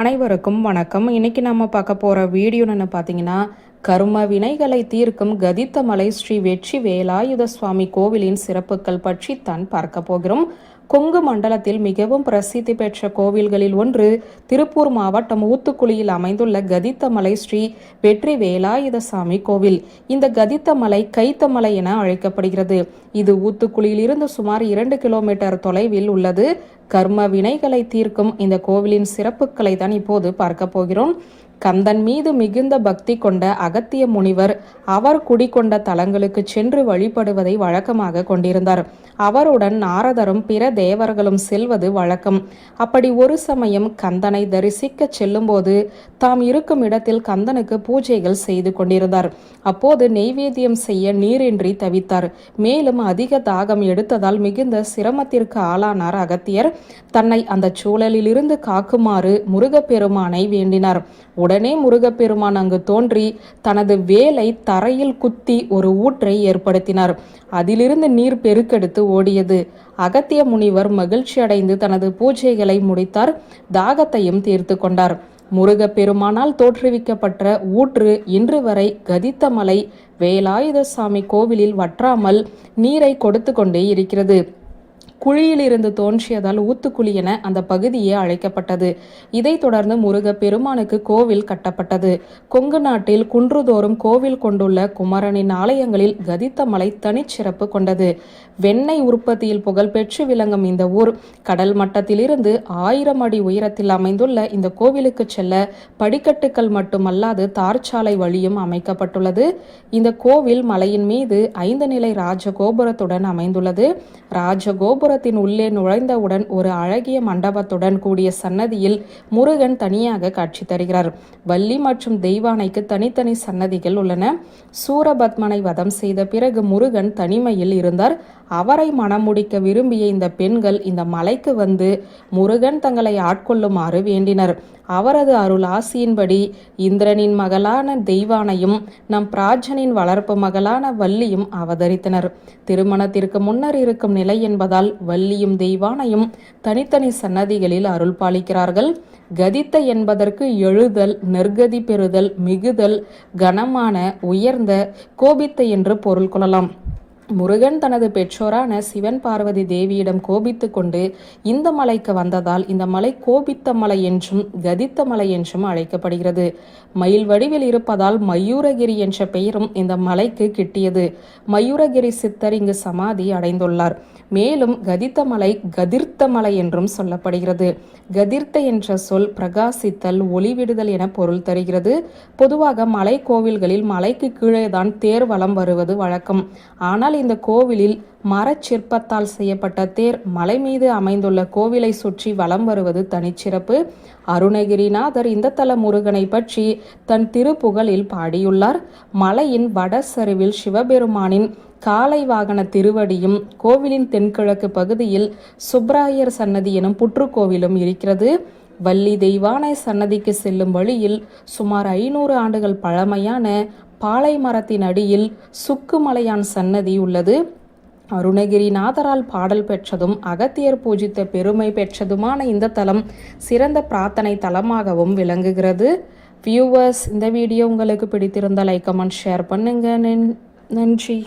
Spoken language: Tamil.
அனைவருக்கும் வணக்கம். இன்னைக்கு நம்ம பார்க்க போற வீடியோன்னு பார்த்தீங்கன்னா, கர்ம வினைகளை தீர்க்கும் கதித்தமலை ஸ்ரீ வெற்றி வேலாயுத சுவாமி கோவிலின் சிறப்புகள் பற்றி தான் பார்க்க போகிறோம். கொங்கு மண்டலத்தில் மிகவும் பிரசித்தி பெற்ற கோவில்களில் ஒன்று திருப்பூர் மாவட்டம் ஊத்துக்குளியில் அமைந்துள்ள கதித்தமலை ஸ்ரீ வெற்றி வேலாயுத சாமி கோவில். இந்த கதித்தமலை கைத்தமலை என அழைக்கப்படுகிறது. இது ஊத்துக்குளியில் இருந்து சுமார் 2 கிலோமீட்டர் தொலைவில் உள்ளது. கர்ம வினைகளை தீர்க்கும் இந்த கோவிலின் சிறப்புகளை தான் இப்போது பார்க்க போகிறோம். கந்தன் மீது மிகுந்த பக்தி கொண்ட அகத்திய முனிவர் அவர் குடிகொண்ட தலங்களுக்கு சென்று வழிபடுவதை வழக்கமாக கொண்டிருந்தார். அவருடன் நாரதரும் பிற தேவர்களும் செல்வது வழக்கம். அப்படி ஒரு சமயம் கந்தனை தரிசிக்க செல்லும்போது தாம் இருக்கும் இடத்தில் கந்தனுக்கு பூஜைகள் செய்து கொண்டிருந்தார். அப்போது நெய்வேத்தியம் செய்ய நீரின்றி தவித்தார். மேலும் அதிக தாகம் எடுத்ததால் மிகுந்த சிரமத்திற்கு ஆளானார் அகத்தியர். தன்னை அந்த சூழலில் இருந்து காக்குமாறு முருகப்பெருமானை வேண்டினார். உடனே முருகப்பெருமான் அங்கு தோன்றி தனது வேலை தரையில் குத்தி ஒரு ஊற்றை ஏற்படுத்தினார். அதிலிருந்து நீர் பெருக்கெடுத்து ஓடியது. அகத்திய முனிவர் மகிழ்ச்சி அடைந்து தனது பூஜைகளை முடித்தார். தாகத்தையும் தீர்த்து கொண்டார். முருகப்பெருமானால் தோற்றுவிக்கப்பட்ட ஊற்று இன்று வரை கதித்தமலை வேலாயுத சாமி கோவிலில் வற்றாமல் நீரை கொடுத்து கொண்டே இருக்கிறது. குழியிலிருந்து தோன்றியதால் ஊத்துக்குழி என அந்த பகுதியே அழைக்கப்பட்டது. இதைத் தொடர்ந்து முருகப்பெருமானுக்கு கோவில் கட்டப்பட்டது. கொங்கு நாட்டில் குன்றுதோறும் கோவில் கொண்டுள்ள குமரனின் ஆலயங்களில் கதித்தமலை தனிச்சிறப்பு கொண்டது. வெண்ணெய் உற்பத்தியில் புகழ்பெற்று விளங்கும் இந்த ஊர் கடல் மட்டத்திலிருந்து 1000 அடி உயரத்தில் அமைந்துள்ள இந்த கோவிலுக்கு செல்ல படிக்கட்டுகள் மட்டுமல்லாது தார்ச்சாலை வழியும் அமைக்கப்பட்டுள்ளது. இந்த கோவில் மலையின் மீது 5 நிலை ராஜகோபுரத்துடன் அமைந்துள்ளது. ராஜகோபுரத்தின் உள்ளே நுழைந்தவுடன் ஒரு அழகிய மண்டபத்துடன் கூடிய சன்னதியில் முருகன் தனியாக காட்சி தருகிறார். வள்ளி மற்றும் தெய்வானைக்கு தனித்தனி சன்னதிகள் உள்ளன. சூரபத்மனை வதம் செய்த பிறகு முருகன் தனிமையில் இருந்தார். அவரை மணமுடிக்க விரும்பிய இந்த பெண்கள் இந்த மலைக்கு வந்து முருகன் தங்களை ஆட்கொள்ளுமாறு வேண்டினர். அவரது அருள் ஆசியின்படி இந்திரனின் மகளான தெய்வானையும் நம் பிராஜனின் வளர்ப்பு மகளான வள்ளியும் அவதரித்தனர். திருமணத்திற்கு முன்னர் இருக்கும் நிலை என்பதால் வள்ளியும் தெய்வானையும் தனித்தனி சன்னதிகளில் அருள் பாலிக்கிறார்கள். கதித்த என்பதற்கு எழுதல், நெற்கதி பெறுதல், மிகுதல், கனமான, உயர்ந்த, கோபித்த என்று பொருள் கொள்ளலாம். முருகன் தனது பெற்றோரான சிவன் பார்வதி தேவியிடம் கோபித்து கொண்டு இந்த மலைக்கு வந்ததால் இந்த மலை கோபித்த மலை என்றும் கதித்த மலை என்றும் அழைக்கப்படுகிறது. மயில் வடிவில் இருப்பதால் மயூரகிரி என்ற பெயரும் இந்த மலைக்கு கிட்டியது. மயூரகிரி சித்தர் இங்கு சமாதி அடைந்துள்ளார். மேலும் கதித்த மலை கதிர்த்த மலை என்றும் சொல்லப்படுகிறது. கதிர்த்த என்ற சொல் பிரகாசித்தல், ஒளிவிடுதல் என பொருள் தருகிறது. பொதுவாக மலை கோவில்களில் மலைக்கு கீழேதான் தேர் வலம் வருவது வழக்கம். ஆனால் இந்த கோவிலில் மரச்சிற்பத்தால் செய்யப்பட்ட தேர் மலை மீது அமைந்துள்ள கோவிலை சுற்றி வலம் வருவது தனிச்சிறப்பு. அருணகிரிநாதர் இந்த தல முருகனை பற்றி தன் திருப்புகழில் பாடியுள்ளார். மலையின் வட சரிவில் சிவபெருமானின் காலை வாகன திருவடியும் கோவிலின் தென்கிழக்கு பகுதியில் சுப்ராயர் சன்னதி எனும் புற்றுக்கோவிலும் இருக்கிறது. வள்ளி தெய்வானை சன்னதிக்கு செல்லும் வழியில் சுமார் 500 ஆண்டுகள் பழமையான பாலை மரத்தின் அடியில் சுக்குமலையான் சன்னதி உள்ளது. அருணகிரிநாதரால் பாடல் பெற்றதும் அகத்தியர் பூஜித்த பெருமை பெற்றதுமான இந்த தலம் சிறந்த பிரார்த்தனை தலமாகவும் விளங்குகிறது. வியூவர்ஸ், இந்த வீடியோ உங்களுக்கு பிடித்திருந்தால் லைக், கமெண்ட், ஷேர் பண்ணுங்க. நன்றி.